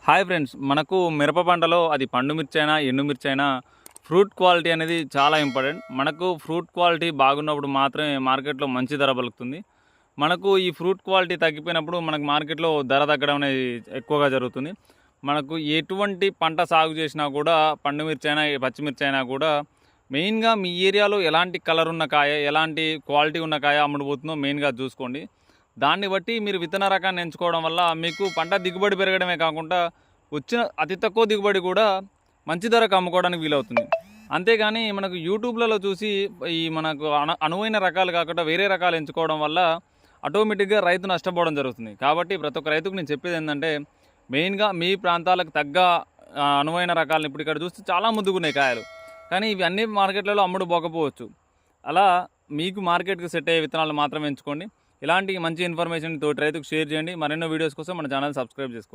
Hi friends, మనకు మిరప పంటలో అది పండు మిర్చి అయినా ఎండు మిర్చి అయినా ఫ్రూట్ క్వాలిటీ అనేది చాలా ఇంపార్టెంట్. మనకు ఫ్రూట్ క్వాలిటీ బాగున్నప్పుడు మాత్రమే మార్కెట్లో మంచి ధర పలుకుతుంది. మనకు ఈ ఫ్రూట్ క్వాలిటీ తగ్గిపోయినప్పుడు మనకు మార్కెట్లో ధర తగ్గడం అనేది ఎక్కువగా జరుగుతుంది. మనకు ఎటువంటి పంట సాగు చేసినా కూడా పండు మిర్చి అయినా పచ్చిమిర్చి అయినా కూడా మెయిన్గా మీ ఏరియాలో ఎలాంటి కలర్ ఉన్న కాయ, ఎలాంటి క్వాలిటీ ఉన్న కాయ అమ్ముడుపోతుందో మెయిన్గా చూసుకోండి. దాన్ని బట్టి మీరు విత్తన రకాన్ని ఎంచుకోవడం వల్ల మీకు పంట దిగుబడి పెరగడమే కాకుండా వచ్చిన అతి తక్కువ దిగుబడి కూడా మంచి ధరకు అమ్ముకోవడానికి వీలవుతుంది. అంతేగాని మనకు యూట్యూబ్లలో చూసి ఈ మనకు అనువైన రకాలు కాకుండా వేరే రకాలు ఎంచుకోవడం వల్ల ఆటోమేటిక్గా రైతు నష్టపోవడం జరుగుతుంది. కాబట్టి ప్రతి ఒక్క రైతుకు నేను చెప్పేది ఏంటంటే మెయిన్గా మీ ప్రాంతాలకు తగ్గ అనువైన రకాలను ఇప్పుడు ఇక్కడ చూస్తే చాలా ముద్దుగున్నాయి కాయలు, కానీ ఇవి అన్ని మార్కెట్లలో అమ్ముడు పోకపోవచ్చు. అలా మీకు మార్కెట్కి సెట్ అయ్యే విత్తనాలు మాత్రమే ఎంచుకోండి. ఇలాంటి మంచి ఇన్ఫర్మేషన్ తోటి రైతుకు షేర్ చేయండి. మరెన్నో వీడియోస్ కోసం మన ఛానల్ సబ్స్క్రైబ్ చేసుకోండి.